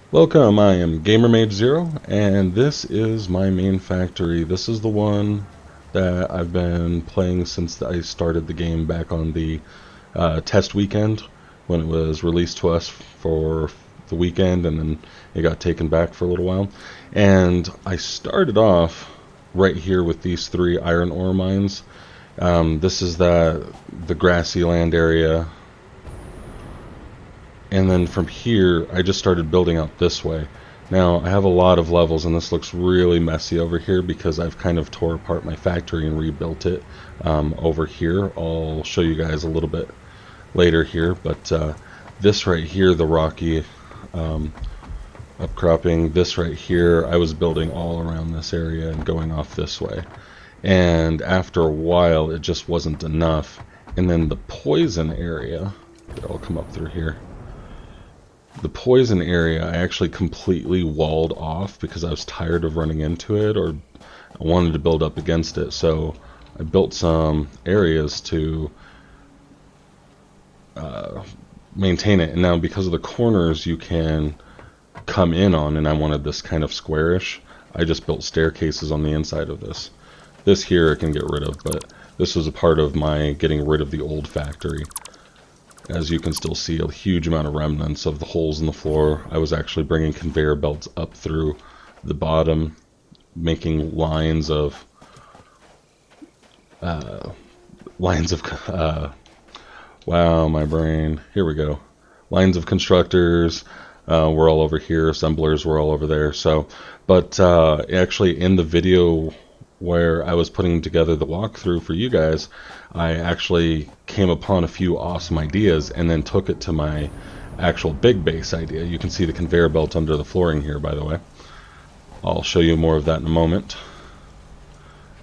Welcome, I am GamerMage0, and this is my main factory. This is the one that I've been playing since I started the game back on the test weekend when it was released to us for the weekend, and then it got taken back for a little while. And I started off right here with these three iron ore mines. This is the grassy land area. And then from here, I just started building out this way. Now, I have a lot of levels, and this looks really messy over here because I've kind of tore apart my factory and rebuilt it over here. I'll show you guys a little bit later here, but this right here, the rocky upcropping, this right here, I was building all around this area and going off this way. And after a while, it just wasn't enough. And then the poison area, I'll come up through here. The poison area I actually completely walled off because I was tired of running into it, or I wanted to build up against it. So I built some areas to maintain it. And now because of the corners you can come in on, and I wanted this kind of squarish, I just built staircases on the inside of this. This here I can get rid of, but this was a part of my getting rid of the old factory. As you can still see, a huge amount of remnants of the holes in the floor. I was actually bringing conveyor belts up through the bottom, making lines of wow, my brain. Here we go. Lines of constructors were all over here. Assemblers were all over there. So, but actually in the video where I was putting together the walkthrough for you guys, I actually came upon a few awesome ideas and then took it to my actual big base idea. You can see the conveyor belt under the flooring here, by the way. I'll show you more of that in a moment,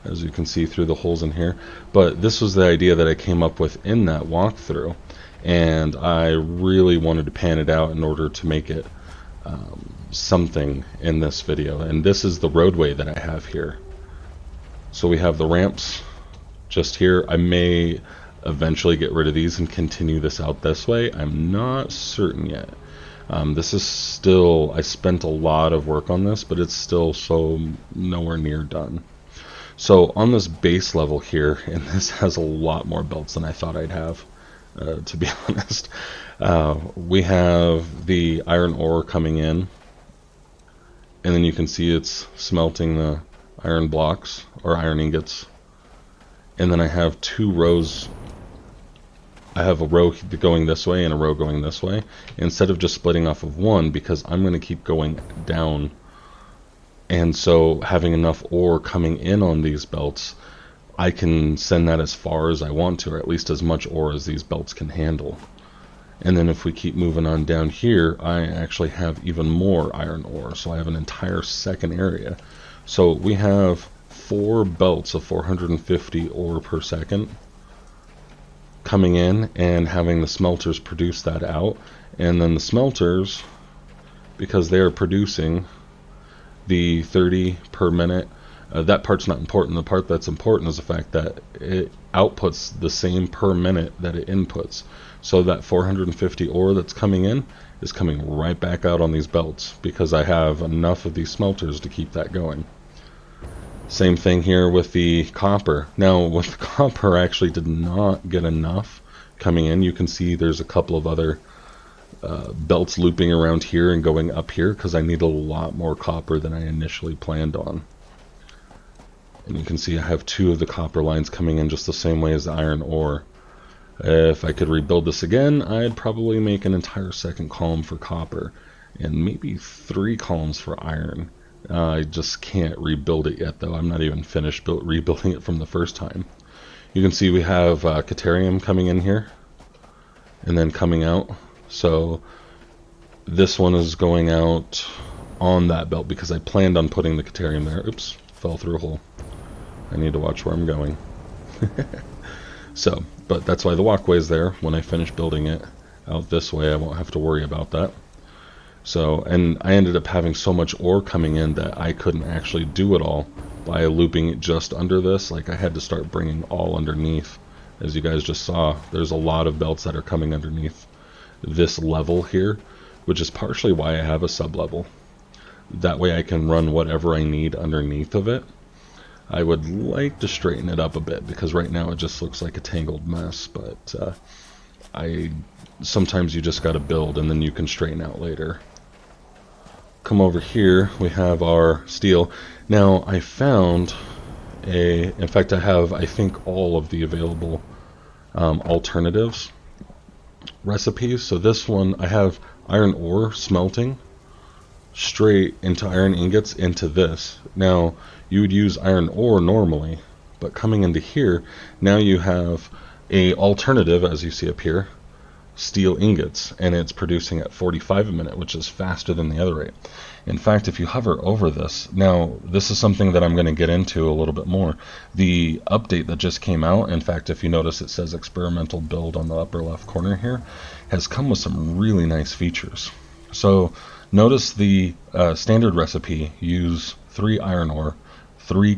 as you can see through the holes in here. But this was the idea that I came up with in that walkthrough, and I really wanted to pan it out in order to make it something in this video. And this is the roadway that I have here. So we have the ramps just here. I may eventually get rid of these and continue this out this way. I'm not certain yet. This is still, I spent a lot of work on this, but it's still so nowhere near done. So on this base level here, and this has a lot more belts than I thought I'd have, to be honest. We have the iron ore coming in, and then you can see it's smelting the iron blocks or iron ingots. And then I have two rows. I have a row going this way and a row going this way, instead of just splitting off of one, because I'm going to keep going down. And so having enough ore coming in on these belts, I can send that as far as I want to, or at least as much ore as these belts can handle. And then if we keep moving on down here, I actually have even more iron ore, so I have an entire second area. So we have 4 belts of 450 ore per second coming in, and having the smelters produce that out. And then the smelters, because they are producing the 30 per minute, that part's not important. The part that's important is the fact that it outputs the same per minute that it inputs. So that 450 ore that's coming in is coming right back out on these belts, because I have enough of these smelters to keep that going. Same thing here with the copper. Now with the copper, I actually did not get enough coming in. You can see there's a couple of other belts looping around here and going up here, because I need a lot more copper than I initially planned on. And you can see I have 2 of the copper lines coming in just the same way as the iron ore. If I could rebuild this again, I'd probably make an entire second column for copper and maybe 3 columns for iron. I just can't rebuild it yet, though. I'm not even finished rebuilding it from the first time. You can see we have Caterium coming in here and then coming out. So this one is going out on that belt because I planned on putting the Caterium there. Oops, fell through a hole. I need to watch where I'm going. So, but that's why the walkway is there. When I finish building it out this way, I won't have to worry about that. So, and I ended up having so much ore coming in that I couldn't actually do it all by looping it just under this. Like, I had to start bringing all underneath. As you guys just saw, there's a lot of belts that are coming underneath this level here, which is partially why I have a sub-level. That way I can run whatever I need underneath of it. I would like to straighten it up a bit, because right now it just looks like a tangled mess, but sometimes you just got to build and then you can straighten out later. Come over here, we have our steel. Now I found in fact I have, I think, all of the available alternatives recipes. So this one, I have iron ore smelting straight into iron ingots into this. Now you would use iron ore normally, but coming into here, now you have a alternative, as you see up here, steel ingots, and it's producing at 45 a minute, which is faster than the other rate. In fact, if you hover over this, now this is something that I'm going to get into a little bit more. The update that just came out, in fact, if you notice it says experimental build on the upper left corner here, has come with some really nice features. So notice the standard recipe, use 3 iron ore, 3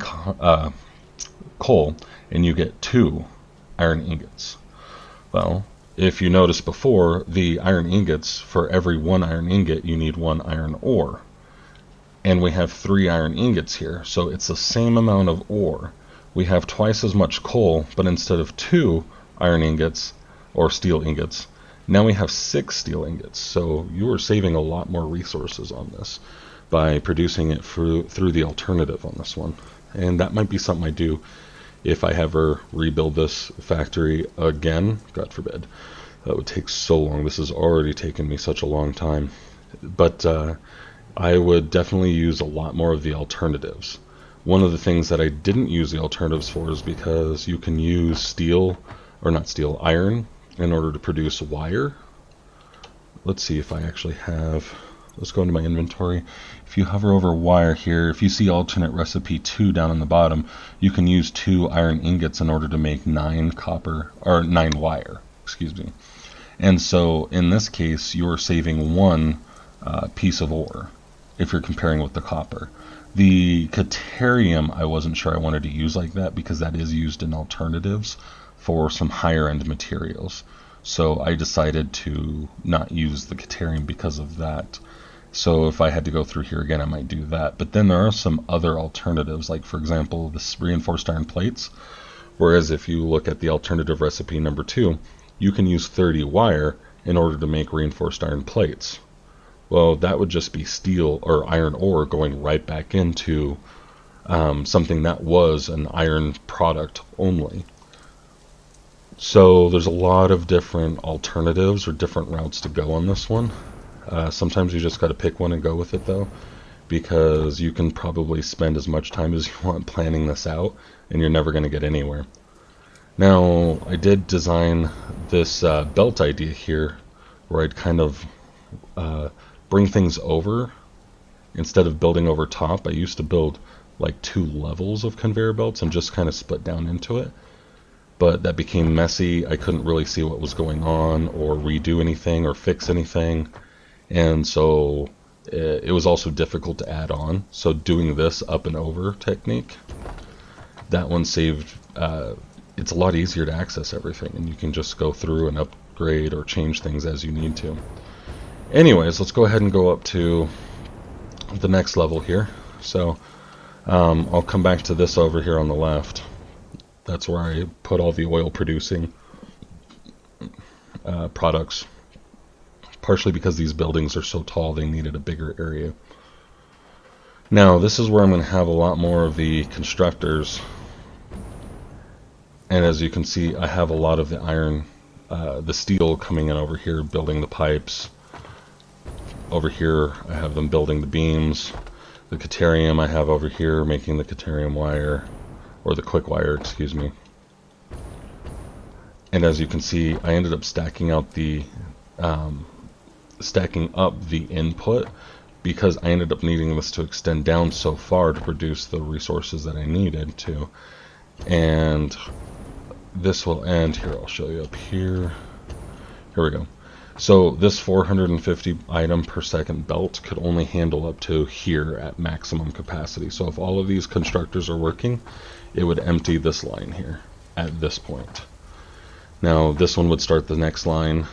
coal, and you get 2 iron ingots. Well, if you notice before, the iron ingots, for every 1 iron ingot you need 1 iron ore, and we have 3 iron ingots here, so it's the same amount of ore. We have twice as much coal, but instead of 2 iron ingots or steel ingots, now we have 6 steel ingots. So you are saving a lot more resources on this by producing it through the alternative on this one. And that might be something I do if I ever rebuild this factory again, God forbid. That would take so long. This has already taken me such a long time. But I would definitely use a lot more of the alternatives. One of the things that I didn't use the alternatives for is because you can use steel, or not steel, iron, in order to produce wire. Let's see if I actually have, let's go into my inventory. If you hover over wire here, if you see alternate recipe 2 down on the bottom, you can use 2 iron ingots in order to make 9 copper, or 9 wire, excuse me. And so in this case, you're saving 1 piece of ore if you're comparing with the copper. The Caterium, I wasn't sure I wanted to use like that, because that is used in alternatives for some higher end materials. So I decided to not use the Caterium because of that. So if I had to go through here again, I might do that. But then there are some other alternatives, like for example, this reinforced iron plates. Whereas if you look at the alternative recipe number 2, you can use 30 wire in order to make reinforced iron plates. Well, that would just be steel or iron ore going right back into something that was an iron product only. So there's a lot of different alternatives or different routes to go on this one. Sometimes you just got to pick one and go with it though, because you can probably spend as much time as you want planning this out and you're never going to get anywhere. Now, I did design this belt idea here where I'd kind of bring things over. Instead of building over top, I used to build like 2 levels of conveyor belts and just kind of split down into it. But that became messy. I couldn't really see what was going on or redo anything or fix anything. And so it was also difficult to add on. So doing this up and over technique, that one saved, it's a lot easier to access everything, and you can just go through and upgrade or change things as you need to. Anyways, let's go ahead and go up to the next level here. So I'll come back to this over here on the left. That's where I put all the oil producing products. Partially because these buildings are so tall, they needed a bigger area. Now, this is where I'm going to have a lot more of the constructors. And as you can see, I have a lot of the iron, the steel coming in over here, building the pipes. Over here, I have them building the beams. The Caterium I have over here, making the Caterium wire, or the quick wire, excuse me. And as you can see, I ended up stacking out the stacking up the input, because I ended up needing this to extend down so far to produce the resources that I needed to. And this will end here. I'll show you up here. Here we go. So this 450 item per second belt could only handle up to here at maximum capacity. So if all of these constructors are working, it would empty this line here at this point. Now this one would start the next line,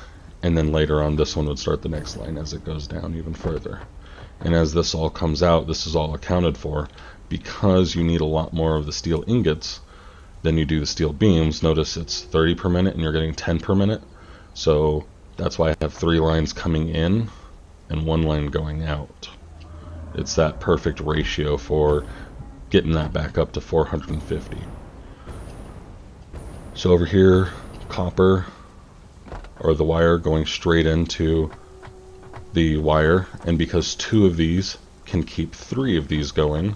and then later on this one would start the next line as it goes down even further. And as this all comes out, this is all accounted for because you need a lot more of the steel ingots than you do the steel beams. Notice it's 30 per minute and you're getting 10 per minute. So that's why I have 3 lines coming in and 1 line going out. It's that perfect ratio for getting that back up to 450. So over here, copper, or the wire going straight into the wire, and because 2 of these can keep 3 of these going,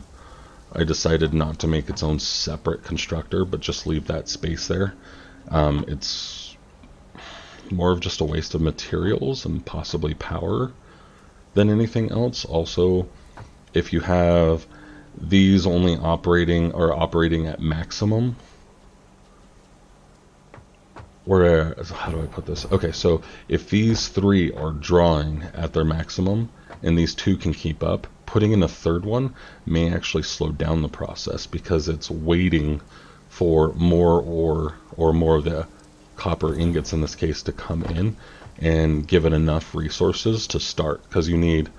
I decided not to make its own separate constructor, but just leave that space there. It's more of just a waste of materials and possibly power than anything else. Also, if you have these only operating at maximum, or how do I put this? Okay, so if these 3 are drawing at their maximum and these 2 can keep up, putting in a 3rd one may actually slow down the process because it's waiting for more ore or more of the copper ingots in this case to come in and give it enough resources to start, because you need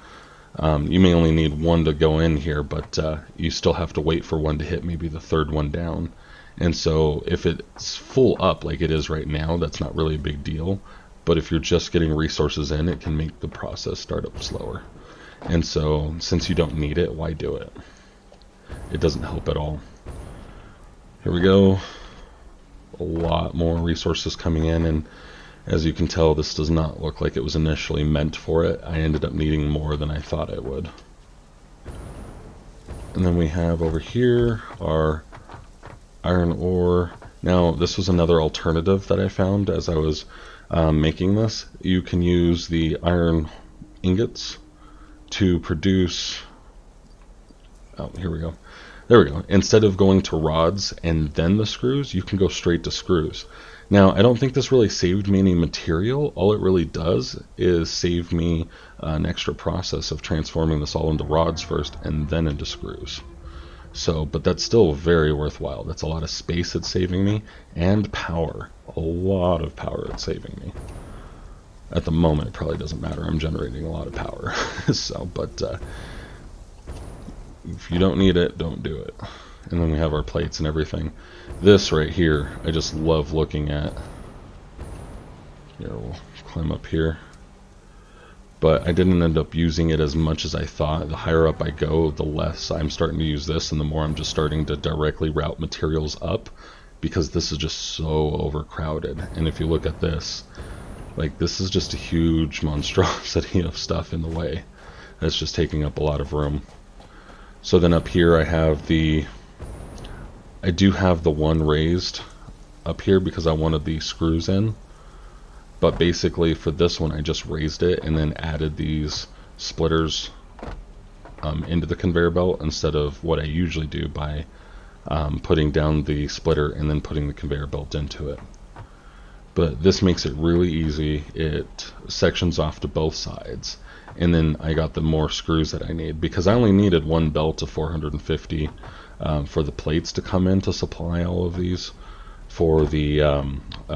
you may only need 1 to go in here, but you still have to wait for 1 to hit maybe the 3rd one down. And so if it's full up like it is right now, that's not really a big deal. But if you're just getting resources in, it can make the process start up slower. And so since you don't need it, why do it? It doesn't help at all. Here we go. A lot more resources coming in, and as you can tell, this does not look like it was initially meant for it. I ended up needing more than I thought I would. And then we have over here our iron ore. Now this was another alternative that I found as I was making this. You can use the iron ingots to produce, oh, here we go. There we go. Instead of going to rods and then the screws, you can go straight to screws. Now, I don't think this really saved me any material. All it really does is save me an extra process of transforming this all into rods first and then into screws. So, but that's still very worthwhile. That's a lot of space it's saving me, and power. A lot of power it's saving me. At the moment, it probably doesn't matter. I'm generating a lot of power. So, but if you don't need it, don't do it. And then we have our plates and everything. This right here, I just love looking at. Here, we'll climb up here. But I didn't end up using it as much as I thought. The higher up I go, the less I'm starting to use this, and the more I'm just starting to directly route materials up, because this is just so overcrowded. And if you look at this, like, this is just a huge monstrosity of stuff in the way. That's just taking up a lot of room. So then up here I do have the one raised up here because I wanted the screws in. But basically for this one I just raised it and then added these splitters into the conveyor belt instead of what I usually do by putting down the splitter and then putting the conveyor belt into it. But this makes it really easy. It sections off to both sides. And then I got the more screws that I need, because I only needed one belt of 450 for the plates to come in to supply all of these for the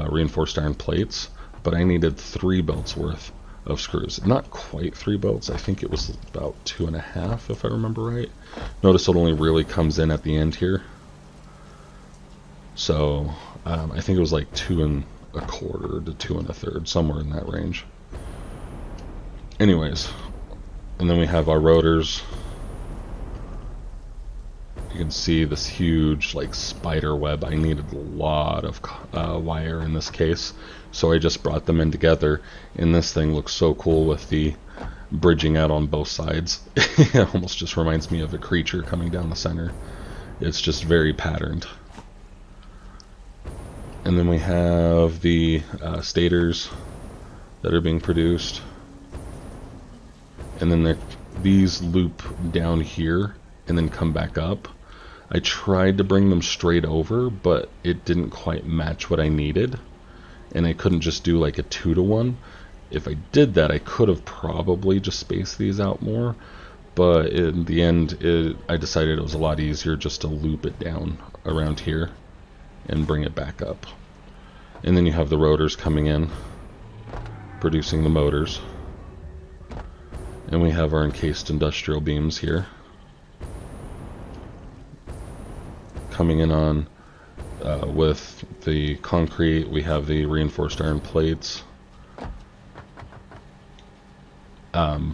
reinforced iron plates. But I needed 3 belts worth of screws. Not quite 3 belts. I think it was about 2.5 if I remember right. Notice it only really comes in at the end here. So I think it was like 2 1/4 to 2 1/3, somewhere in that range. Anyways, and then we have our rotors. You can see this huge like spider web. I needed a lot of wire in this case, so I just brought them in together, and this thing looks so cool with the bridging out on both sides. It almost just reminds me of a creature coming down the center. It's just very patterned. And then we have the stators that are being produced, and then these loop down here and then come back up. I tried to bring them straight over, but it didn't quite match what I needed, and I couldn't just do like a 2-to-1. If I did that, I could have probably just spaced these out more, but in the end I decided it was a lot easier just to loop it down around here and bring it back up. And then you have the rotors coming in, producing the motors. And we have our encased industrial beams here. Coming in on with the concrete, we have the reinforced iron plates.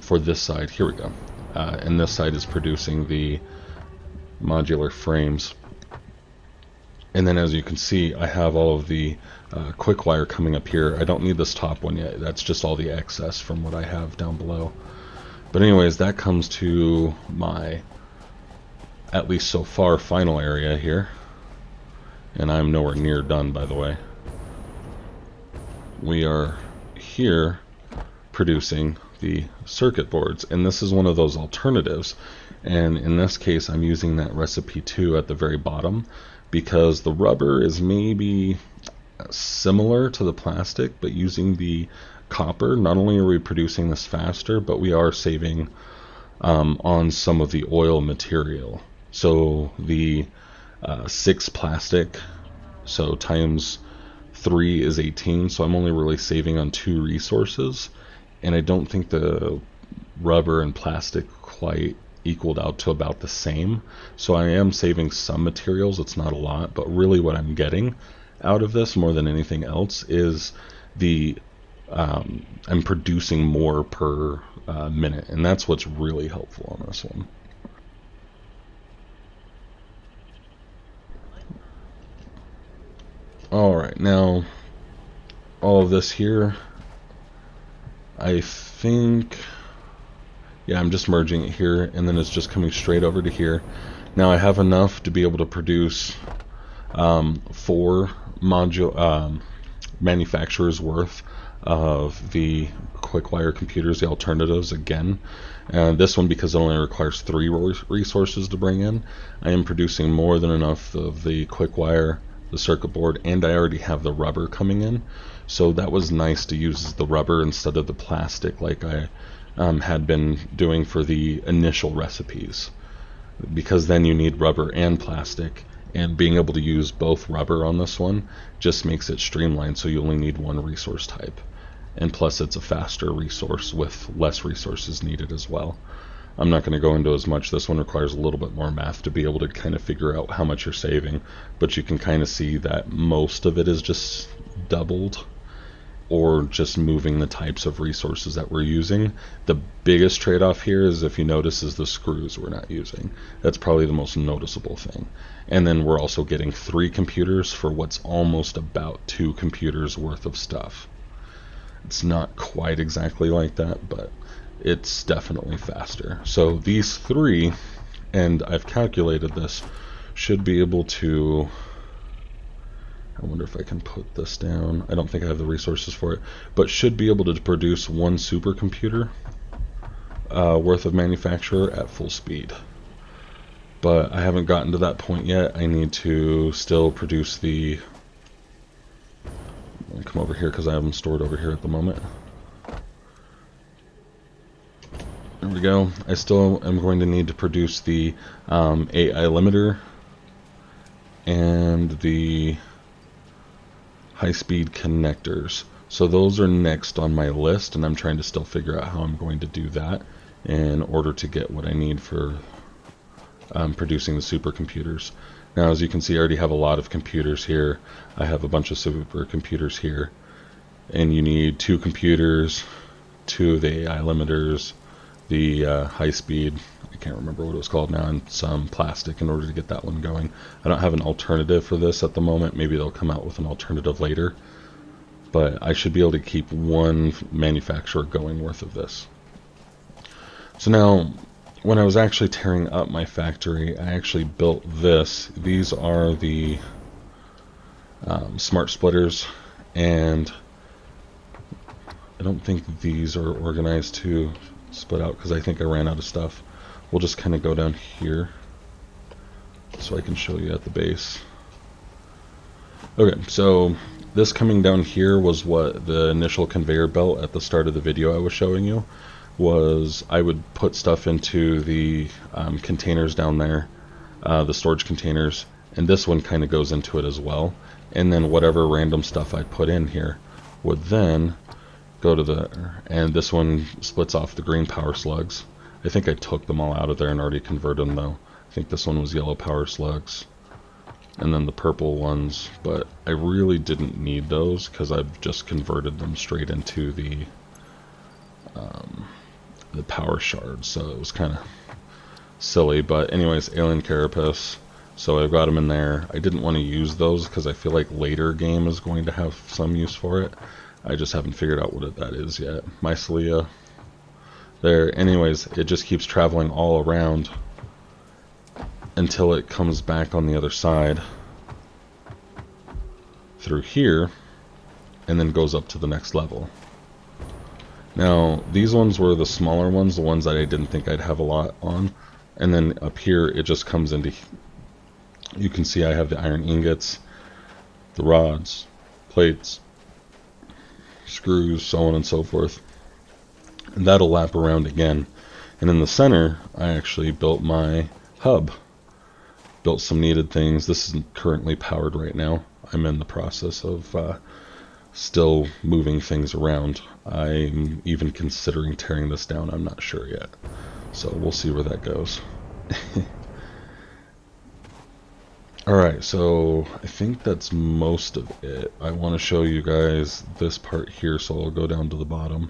For this side, here we go. And this side is producing the modular frames. And then as you can see, I have all of the quick wire coming up here. I don't need this top one yet. That's just all the excess from what I have down below. But anyways, that comes to my, at least so far, final area here. And I'm nowhere near done, by the way. We are here producing the circuit boards, and this is one of those alternatives. And in this case, I'm using that recipe 2 at the very bottom, because the rubber is maybe similar to the plastic, but using the copper, not only are we producing this faster, but we are saving on some of the oil material. So the 6 plastic, so times 3 is 18, so I'm only really saving on 2 resources, and I don't think the rubber and plastic quite equaled out to about the same. So I am saving some materials. It's not a lot, but really what I'm getting out of this more than anything else is the I'm producing more per minute, and that's what's really helpful on this one. Alright, now all of this here, I think, yeah, I'm just merging it here, and then it's just coming straight over to here. Now I have enough to be able to produce 4 manufacturers worth of the quick wire computers, the alternatives again. This one, because it only requires 3 resources to bring in, I am producing more than enough of the quick wire, the circuit board, and I already have the rubber coming in. So that was nice to use the rubber instead of the plastic like I had been doing for the initial recipes, because then you need rubber and plastic, and being able to use both rubber on this one just makes it streamlined, so you only need 1 resource type, and plus it's a faster resource with less resources needed as well. I'm not going to go into as much. This one requires a little bit more math to be able to kind of figure out how much you're saving, but you can kind of see that most of it is just doubled, or just moving the types of resources that we're using. The biggest trade-off here is, if you notice, is the screws we're not using. That's probably the most noticeable thing. And then we're also getting 3 computers for what's almost about 2 computers worth of stuff. It's not quite exactly like that, but it's definitely faster. So these 3, and I've calculated this, should be able to, I wonder if I can put this down. I don't think I have the resources for it, but should be able to produce 1 supercomputer worth of manufacturer at full speed. But I haven't gotten to that point yet. I need to still produce the, I'll come over here because I have them stored over here at the moment. There we go. I still am going to need to produce the AI limiter and the high-speed connectors. So those are next on my list, and I'm trying to still figure out how I'm going to do that in order to get what I need for producing the supercomputers. Now, as you can see, I already have a lot of computers here. I have a bunch of supercomputers here, and you need 2 computers, 2 of the AI limiters, the high-speed, I can't remember what it was called now, and some plastic in order to get that one going. I don't have an alternative for this at the moment. Maybe they'll come out with an alternative later, but I should be able to keep 1 manufacturer going worth of this. So now, when I was actually tearing up my factory, I actually built this. These are the smart splitters, and I don't think these are organized to split out because I think I ran out of stuff. We'll just kind of go down here so I can show you at the base. Okay, so this coming down here was what the initial conveyor belt at the start of the video I was showing you was. I would put stuff into the containers down there, the storage containers, and this one kind of goes into it as well, and then whatever random stuff I put in here would then go to the, and this one splits off the green power slugs. I think I took them all out of there and already converted them though. I think this one was yellow power slugs. And then the purple ones, but I really didn't need those because I've just converted them straight into the power shards, so it was kind of silly. But anyways, alien carapace, so I've got them in there. I didn't want to use those because I feel like later game is going to have some use for it. I just haven't figured out what that is yet. Mycelia there. Anyways, it just keeps traveling all around until it comes back on the other side through here and then goes up to the next level. Now these ones were the smaller ones, the ones that I didn't think I'd have a lot on, and then up here it just comes into, you can see I have the iron ingots, the rods, plates, screws, so on and so forth, and that'll lap around again. And in the center I actually built my hub, built some needed things. This isn't currently powered right now. I'm in the process of still moving things around. I'm even considering tearing this down. I'm not sure yet, so we'll see where that goes. Alright, so I think that's most of it. I want to show you guys this part here, so I'll go down to the bottom,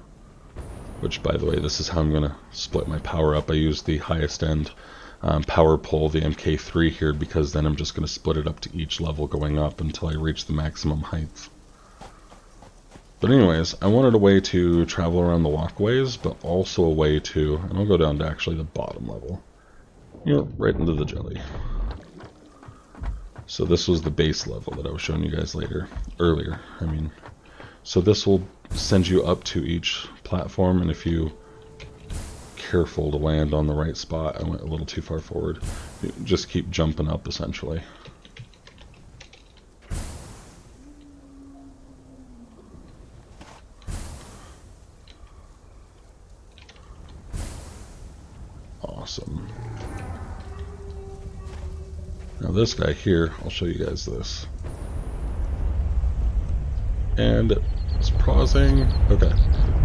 which, by the way, this is how I'm going to split my power up. I use the highest end power pole, the MK3 here, because then I'm just going to split it up to each level going up until I reach the maximum height. But anyways, I wanted a way to travel around the walkways, but also a way to, and I'll go down to actually the bottom level, you know, right into the jelly. So this was the base level that I was showing you guys earlier. I mean, so this will send you up to each platform, and if you careful to land on the right spot, I went a little too far forward, you just keep jumping up essentially. Awesome. Now this guy here, I'll show you guys this. And it's pausing. Okay,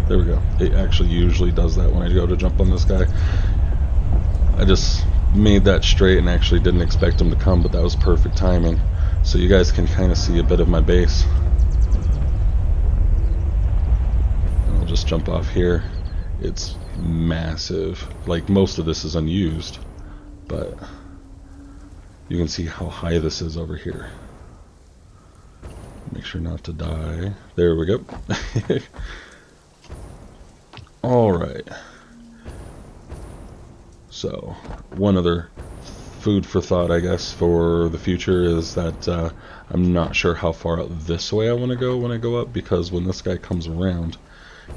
there we go. It actually usually does that when I go to jump on this guy. I just made that straight and actually didn't expect him to come, but that was perfect timing. So you guys can kind of see a bit of my base. I'll just jump off here. It's massive. Like, most of this is unused, but you can see how high this is over here. Make sure not to die. There we go. Alright. So, one other food for thought, I guess, for the future is that I'm not sure how far out this way I want to go when I go up, because when this guy comes around,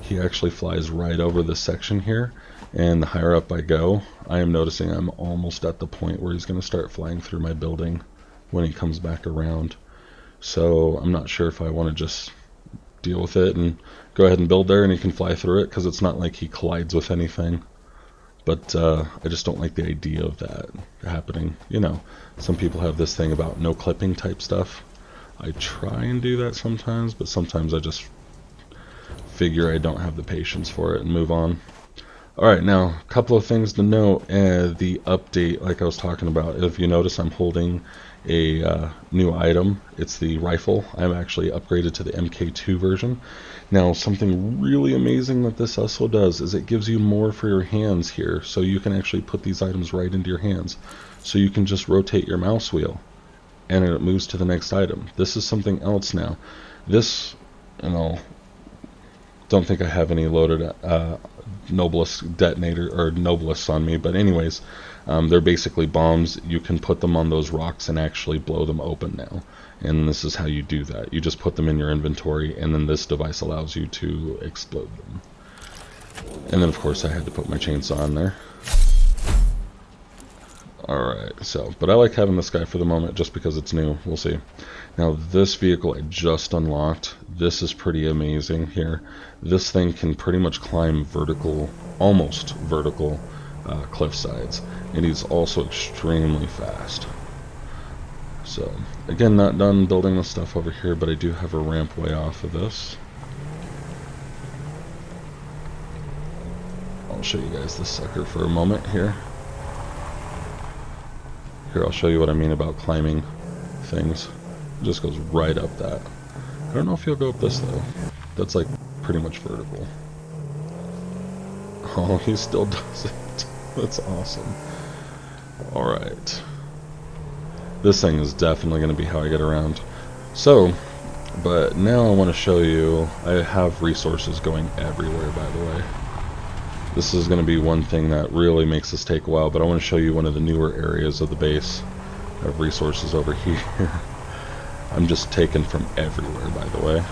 he actually flies right over this section here, and the higher up I go, I am noticing I'm almost at the point where he's going to start flying through my building when he comes back around. So I'm not sure if I want to just deal with it and go ahead and build there and he can fly through it, because it's not like he collides with anything. But I just don't like the idea of that happening. You know, some people have this thing about no clipping type stuff. I try and do that sometimes, but sometimes I just figure I don't have the patience for it and move on. Alright, now a couple of things to note. The update, like I was talking about, if you notice I'm holding a new item. It's the rifle. I'm actually upgraded to the MK2 version. Now, something really amazing that this also does is it gives you more for your hands here, so you can actually put these items right into your hands. So you can just rotate your mouse wheel and it moves to the next item. This is something else now. This, and I don't think I have any loaded Noblest detonator or Nobelists on me, but anyways, they're basically bombs. You can put them on those rocks and actually blow them open now, and this is how you do that. You just put them in your inventory, and then this device allows you to explode them. And then of course I had to put my chainsaw in there. Alright, so, but I like having this guy for the moment just because it's new. We'll see. Now this vehicle I just unlocked. This is pretty amazing here. This thing can pretty much climb vertical, almost vertical cliff sides. And he's also extremely fast. So, again, not done building the stuff over here, but I do have a ramp way off of this. I'll show you guys this sucker for a moment here. Here, I'll show you what I mean about climbing things. It just goes right up that. I don't know if he'll go up this though. That's like pretty much vertical. Oh, he still does it. That's awesome. Alright. This thing is definitely going to be how I get around. So, but now I want to show you, I have resources going everywhere, by the way. This is going to be one thing that really makes this take a while, but I want to show you one of the newer areas of the base. I have resources over here. I'm just taken from everywhere, by the way.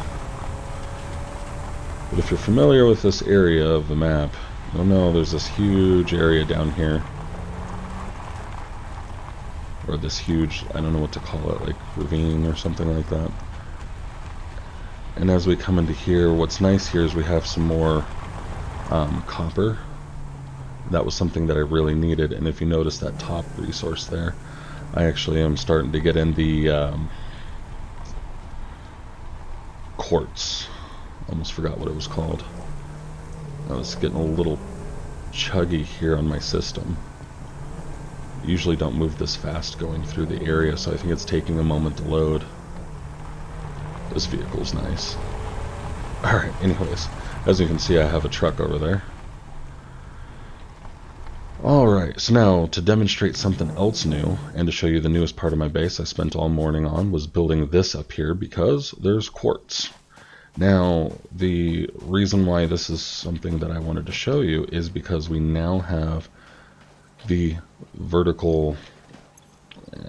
But if you're familiar with this area of the map, you'll know there's this huge area down here. Or this huge, I don't know what to call it, like ravine or something like that. And as we come into here, what's nice here is we have some more copper. That was something that I really needed, and if you notice that top resource there, I actually am starting to get in the quartz. Almost forgot what it was called. I was getting a little chuggy here on my system. Usually don't move this fast going through the area, so I think it's taking a moment to load. This vehicle's nice. Alright, anyways, as you can see, I have a truck over there. Alright, so now to demonstrate something else new, and to show you the newest part of my base I spent all morning on, was building this up here because there's quartz. Now, the reason why this is something that I wanted to show you is because we now have the vertical,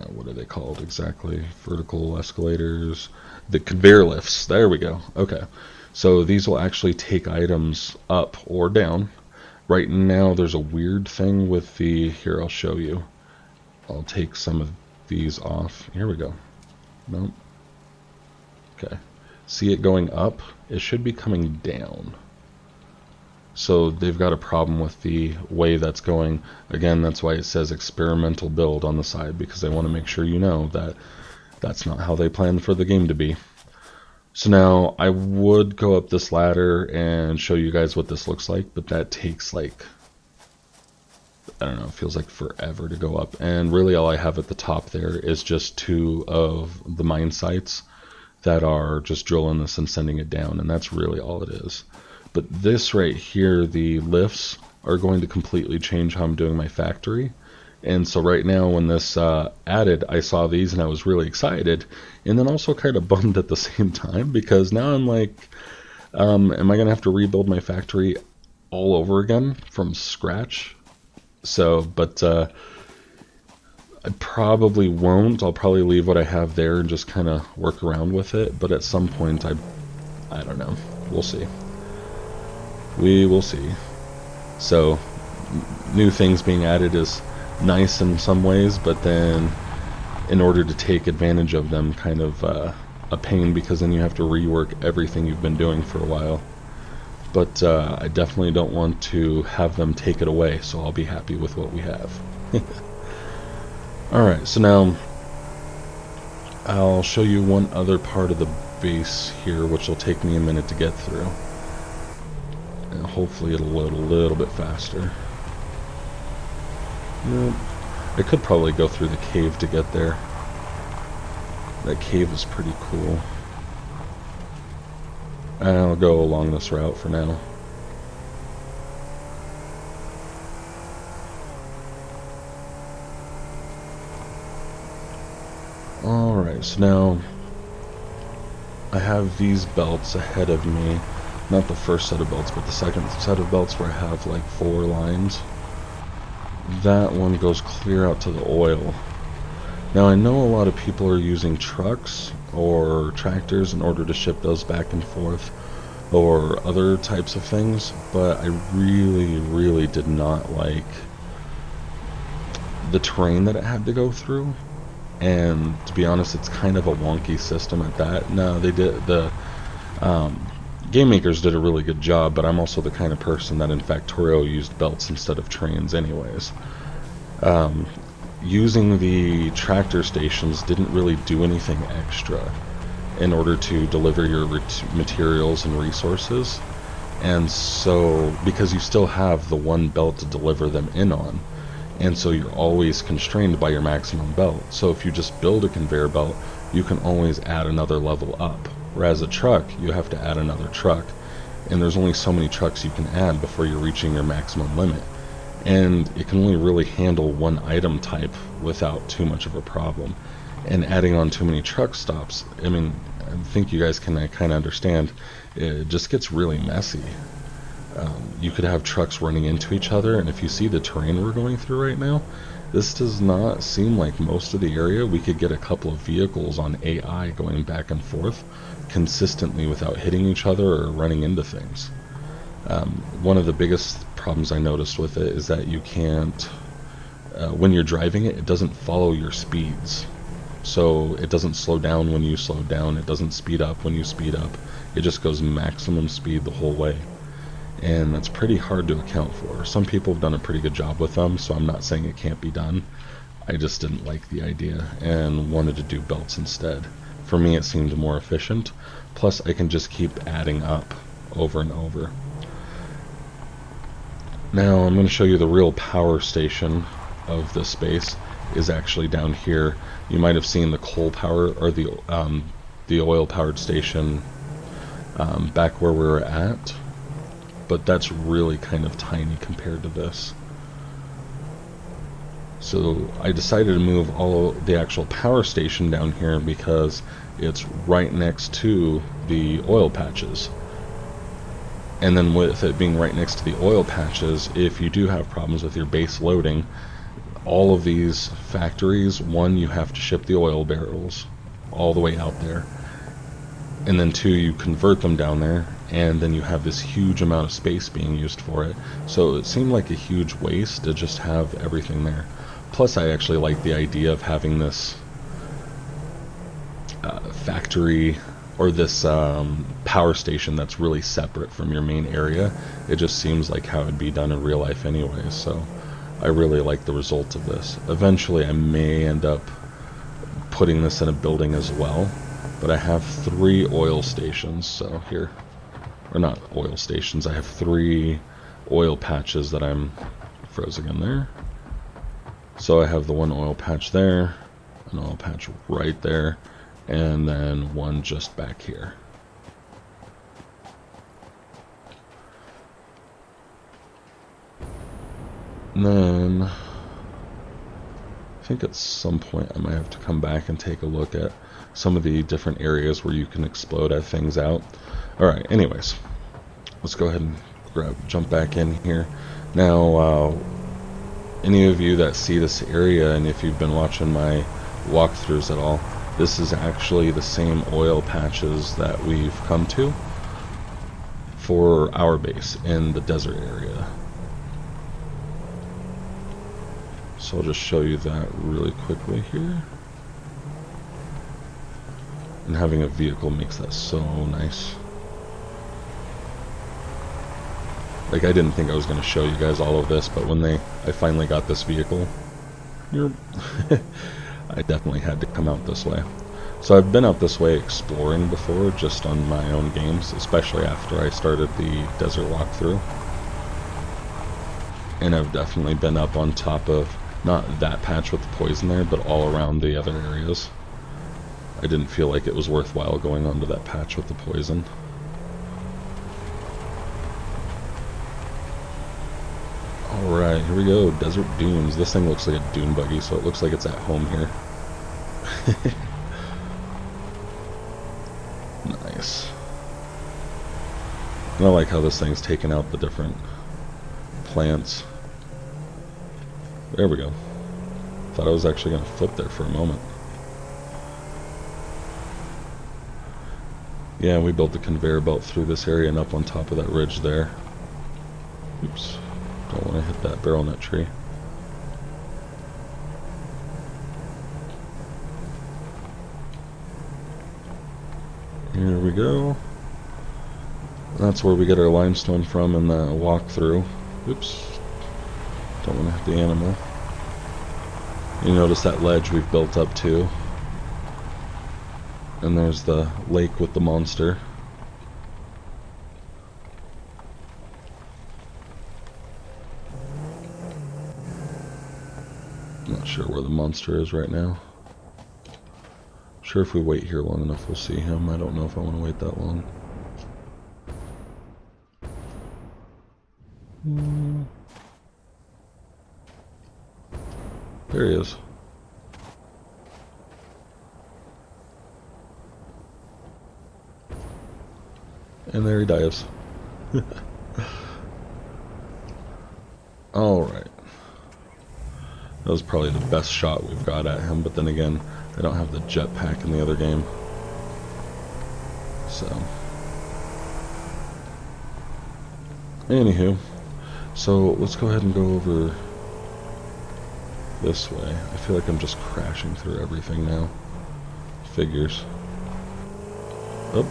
what are they called exactly? Vertical escalators, the conveyor lifts. There we go. Okay, so these will actually take items up or down. Right now there's a weird thing with the, here I'll show you. I'll take some of these off. Here we go. Nope. Okay. See it going up? It should be coming down. So they've got a problem with the way that's going. Again, that's why it says experimental build on the side, because they want to make sure you know that that's not how they plan for the game to be. So now I would go up this ladder and show you guys what this looks like, but that takes like, I don't know, it feels like forever to go up. And really all I have at the top there is just 2 of the mine sites that are just drilling this and sending it down, and that's really all it is. But this right here, the lifts, are going to completely change how I'm doing my factory. And so right now when this added, I saw these and I was really excited, and then also kind of bummed at the same time, because now I'm like, am I going to have to rebuild my factory all over again from scratch? So, but I probably won't. I'll probably leave what I have there and just kind of work around with it. But at some point, I don't know. We'll see. We will see. So, new things being added is nice in some ways, but then in order to take advantage of them, kind of a pain, because then you have to rework everything you've been doing for a while. But I definitely don't want to have them take it away, so I'll be happy with what we have. Alright, so now I'll show you one other part of the base here, which will take me a minute to get through. And hopefully it'll load a little bit faster. Nope. I could probably go through the cave to get there. That cave is pretty cool. I'll go along this route for now. Alright, so now I have these belts ahead of me. Not the first set of belts, but the second set of belts where I have like 4 lines. That one goes clear out to the oil. Now I know a lot of people are using trucks or tractors in order to ship those back and forth, or other types of things, but I really did not like the terrain that it had to go through. And to be honest, it's kind of a wonky system at that. No, they did, the game makers did a really good job, but I'm also the kind of person that in Factorio used belts instead of trains anyways. Using the tractor stations didn't really do anything extra in order to deliver your materials and resources. And so, because you still have the one belt to deliver them in on, and so you're always constrained by your maximum belt. So if you just build a conveyor belt, you can always add another level up. Whereas a truck, you have to add another truck. And there's only so many trucks you can add before you're reaching your maximum limit. And it can only really handle one item type without too much of a problem. And adding on too many truck stops, I mean, I think you guys can kind of understand, it just gets really messy. You could have trucks running into each other, and if you see the terrain we're going through right now, this does not seem like most of the area we could get a couple of vehicles on AI going back and forth consistently without hitting each other or running into things. One of the biggest problems I noticed with it is that you can't, when you're driving it, it doesn't follow your speeds. So it doesn't slow down when you slow down, it doesn't speed up when you speed up, it just goes maximum speed the whole way. And that's pretty hard to account for. Some people have done a pretty good job with them, so I'm not saying it can't be done. I just didn't like the idea and wanted to do belts instead. For me, it seemed more efficient. Plus, I can just keep adding up over and over. Now, I'm going to show you the real power station of this space is actually down here. You might have seen the coal power or the oil powered station back where we were at. But that's really kind of tiny compared to this. So I decided to move all the actual power station down here because it's right next to the oil patches. And then with it being right next to the oil patches, if you do have problems with your base loading, all of these factories, one, you have to ship the oil barrels all the way out there. And then two, you convert them down there, and then you have this huge amount of space being used for it. So it seemed like a huge waste to just have everything there. Plus, I actually like the idea of having this factory or this power station that's really separate from your main area. It just seems like how it would be done in real life anyways. So I really like the result of this. Eventually, I may end up putting this in a building as well. But I have 3 oil stations, so here, or not oil stations, I have 3 oil patches that I'm frozen in there. So I have the one oil patch there, an oil patch right there, and then one just back here. And then, I think at some point I might have to come back and take a look at some of the different areas where you can explode things out. Alright, anyways, let's go ahead and jump back in here. Now, any of you that see this area, and if you've been watching my walkthroughs at all, this is actually the same oil patches that we've come to for our base in the desert area. So I'll just show you that really quickly here. And having a vehicle makes that so nice. Like, I didn't think I was going to show you guys all of this, but when I finally got this vehicle, I definitely had to come out this way. So I've been out this way exploring before, just on my own games, especially after I started the desert walkthrough. And I've definitely been up on top of, not that patch with the poison there, but all around the other areas. I didn't feel like it was worthwhile going onto that patch with the poison. Alright, here we go. Desert Dunes. This thing looks like a dune buggy, so it looks like it's at home here. Nice. And I like how this thing's taken out the different plants. There we go. Thought I was actually going to flip there for a moment. Yeah, we built the conveyor belt through this area and up on top of that ridge there. Oops. Don't want to hit that barrel nut tree. Here we go. That's where we get our limestone from in the walkthrough. Oops. Don't want to hit the animal. You notice that ledge we've built up to. And there's the lake with the monster. Not sure where the monster is right now. Sure, if we wait here long enough, we'll see him. I don't know if I want to wait that long. There he is. And there he dives. Alright. That was probably the best shot we've got at him, but then again, I don't have the jetpack in the other game. So. Anywho. So, let's go ahead and go over this way. I feel like I'm just crashing through everything now. Figures. Oh.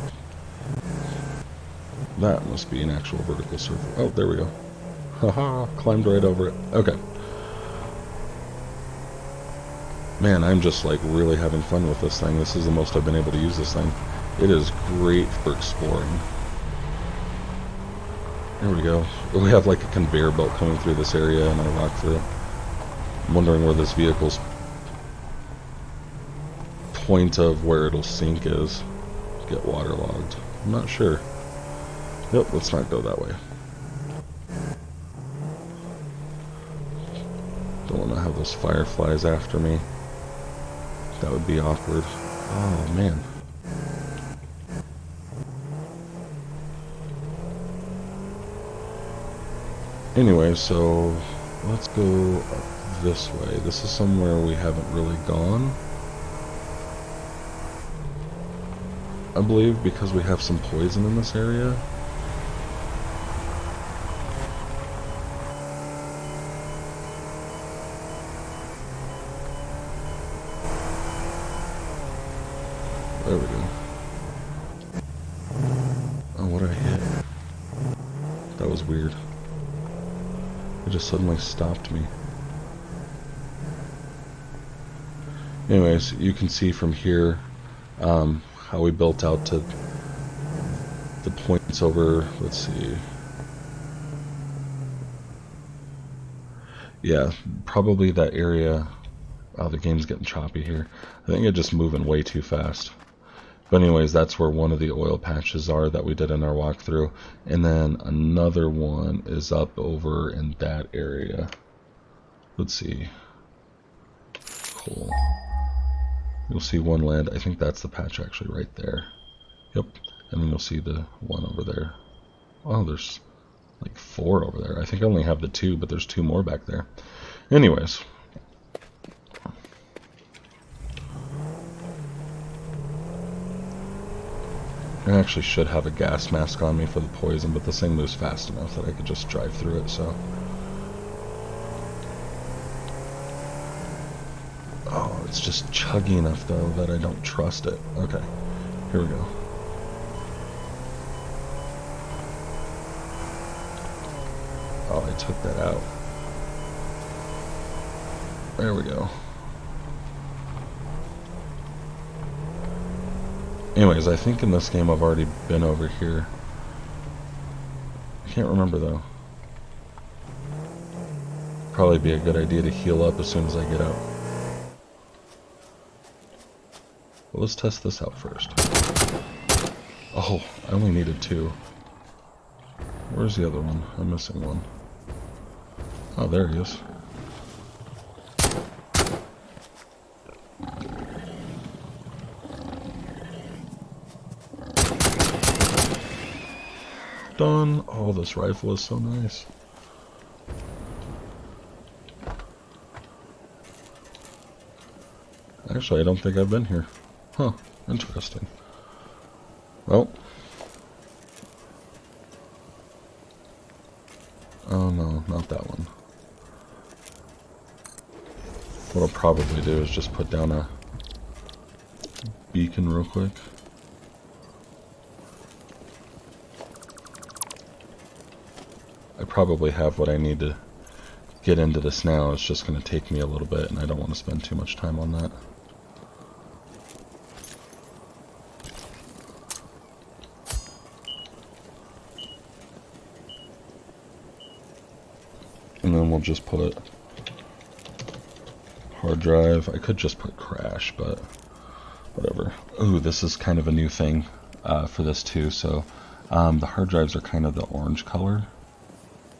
That must be an actual vertical surface. Oh, there we go. Haha, climbed right over it. Okay. Man, I'm just like really having fun with this thing. This is the most I've been able to use this thing. It is great for exploring. There we go. We have like a conveyor belt coming through this area and I walk through. I'm wondering where this vehicle's point of where it'll sink is. Get waterlogged. I'm not sure. Yep, let's not go that way. Don't want to have those fireflies after me. That would be awkward. Oh, man. Anyway, so let's go up this way. This is somewhere we haven't really gone, I believe, because we have some poison in this area. There we go. Oh, what did I hit? That was weird. It just suddenly stopped me. Anyways, you can see from here how we built out to the points over, let's see. Yeah, probably that area. Oh, the game's getting choppy here. I think it's just moving way too fast. But anyways, that's where one of the oil patches are that we did in our walkthrough. And then another one is up over in that area. Let's see. Cool. You'll see one land. I think that's the patch actually right there. Yep. And then you'll see the one over there. Oh, there's like 4 over there. I think I only have the 2, but there's 2 more back there. Anyways. I actually should have a gas mask on me for the poison, but this thing moves fast enough that I could just drive through it, so. Oh, it's just chuggy enough, though, that I don't trust it. Okay, here we go. Oh, I took that out. There we go. Anyways, I think in this game I've already been over here. I can't remember though. Probably be a good idea to heal up as soon as I get out. Well, let's test this out first. Oh, I only needed 2. Where's the other one? I'm missing one. Oh, there he is. Done. Oh, this rifle is so nice. Actually, I don't think I've been here. Huh, interesting. Well. Oh no, not that one. What I'll probably do is just put down a beacon real quick. I probably have what I need to get into this now. It's just going to take me a little bit, and I don't want to spend too much time on that. And then we'll just put hard drive. I could just put crash, but whatever. Ooh, this is kind of a new thing for this too. So the hard drives are kind of the orange color,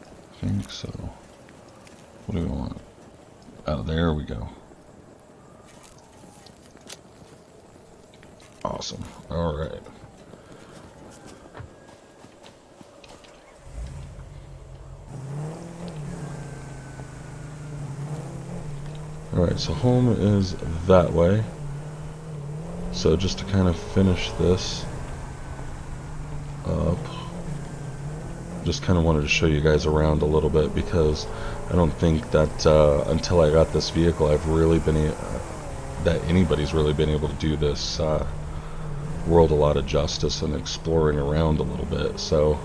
I think. So what do we want? Oh, there we go. Awesome. All right. Alright, so home is that way. So just to kind of finish this up, just kind of wanted to show you guys around a little bit, because I don't think that until I got this vehicle I've really been that anybody's really been able to do this world a lot of justice and exploring around a little bit. So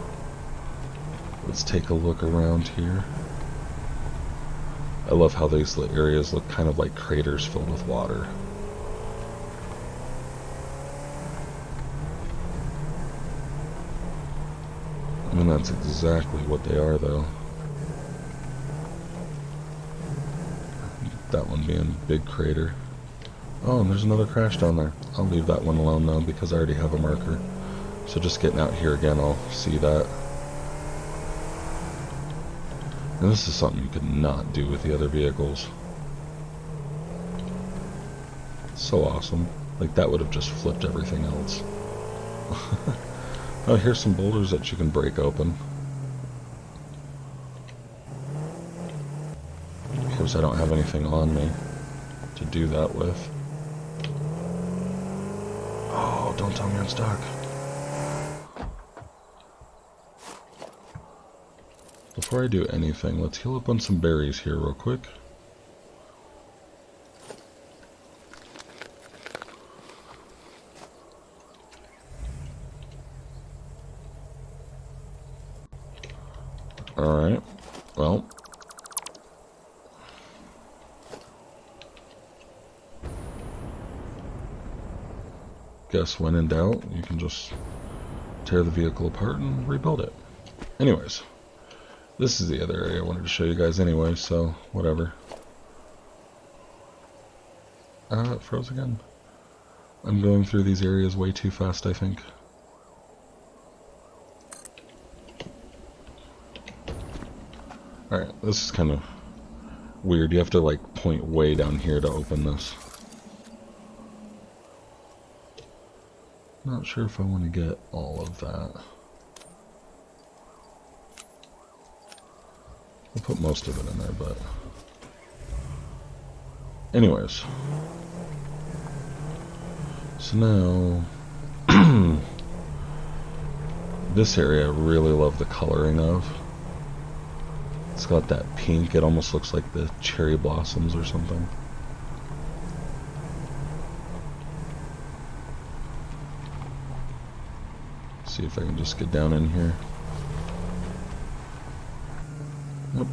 let's take a look around here. I love how these areas look kind of like craters filled with water. I mean, that's exactly what they are, though. That one being big crater. Oh, and there's another crash down there. I'll leave that one alone, though, because I already have a marker. So just getting out here again, I'll see that. And this is something you could not do with the other vehicles. So awesome. Like, that would have just flipped everything else. Oh, here's some boulders that you can break open. Of course, I don't have anything on me to do that with. Oh, don't tell me I'm stuck. Before I do anything, let's heal up on some berries here real quick. Alright, well. Guess when in doubt, you can just tear the vehicle apart and rebuild it. Anyways. This is the other area I wanted to show you guys anyway, so whatever. It froze again. I'm going through these areas way too fast, I think. Alright, this is kind of weird. You have to like point way down here to open this. Not sure if I want to get all of that. We'll put most of it in there, but... Anyways. So now... this area I really love the coloring of. It's got that pink, it almost looks like the cherry blossoms or something. See if I can just get down in here. Yep.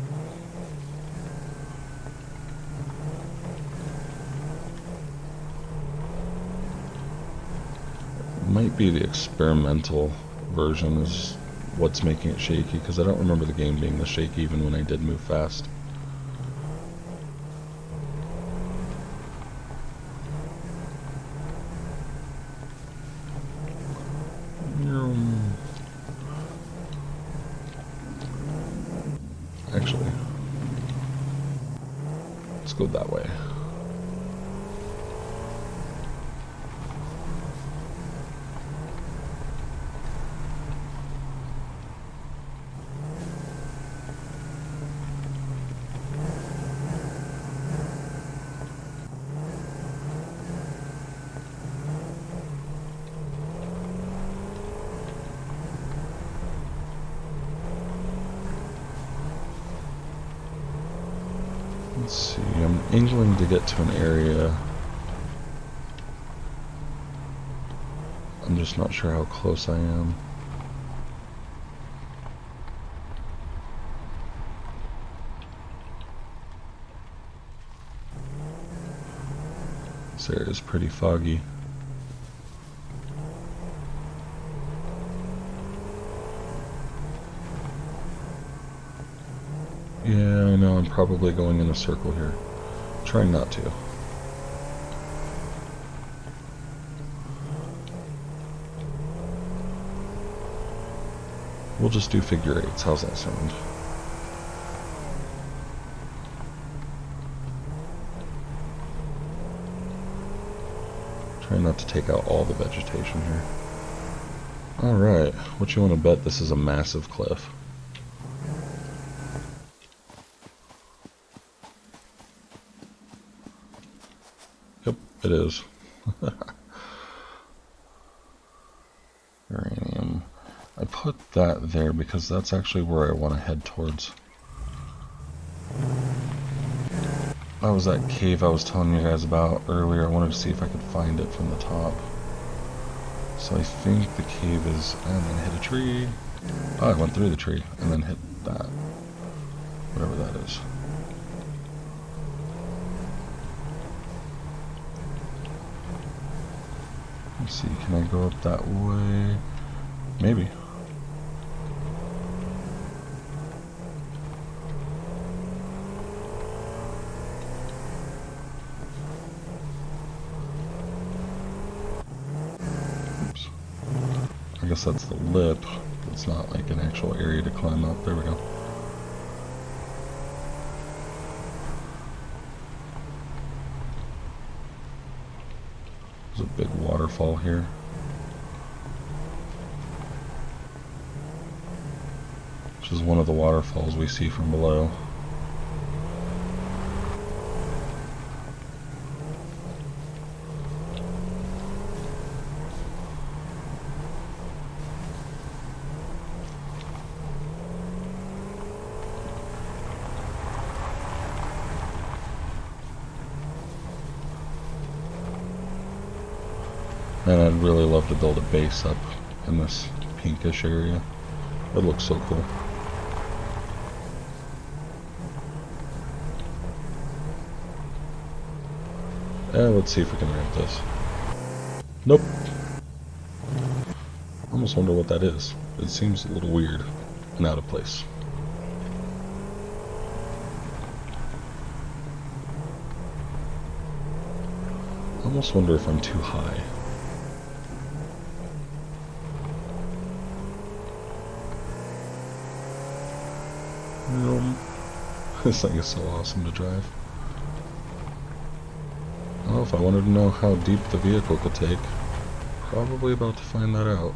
Might be the experimental version is what's making it shaky, because I don't remember the game being this shaky even when I did move fast. Actually, let's go that way. Let's see, I'm angling to get to an area. I'm just not sure how close I am. This area is pretty foggy. Yeah, I know, I'm probably going in a circle here. Trying not to. We'll just do figure eights. How's that sound? Try not to take out all the vegetation here. Alright, what you want to bet this is a massive cliff? Yep, it is. Uranium. I put that there because that's actually where I want to head towards. That was that cave I was telling you guys about earlier. I wanted to see if I could find it from the top. So I think the cave is... and then hit a tree. Oh, I went through the tree and then hit that. Whatever that is. Let's see, can I go up that way? Maybe. Oops. I guess that's the lip. It's not like an actual area to climb up. There we go. There's a big waterfall here. Which is one of the waterfalls we see from below. And I'd really love to build a base up in this pinkish area. It looks so cool. Let's see if we can ramp this. Nope. I almost wonder what that is. It seems a little weird and out of place. I almost wonder if I'm too high. This thing is so awesome to drive. Oh, if I wanted to know how deep the vehicle could take, probably about to find that out.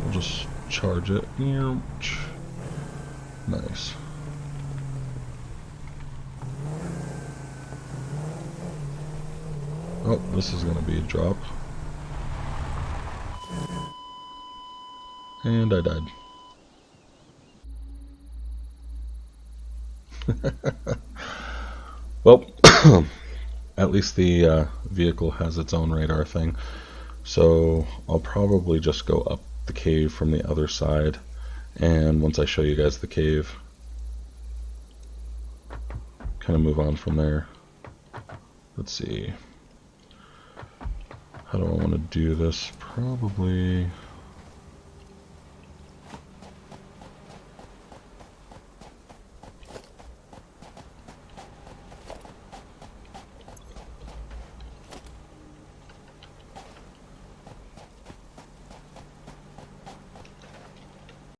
We'll just charge it. Nice. Oh, this is going to be a drop. And I died. Well, at least the vehicle has its own radar thing. So I'll probably just go up the cave from the other side. And once I show you guys the cave, kind of move on from there. Let's see. How do I want to do this? Probably...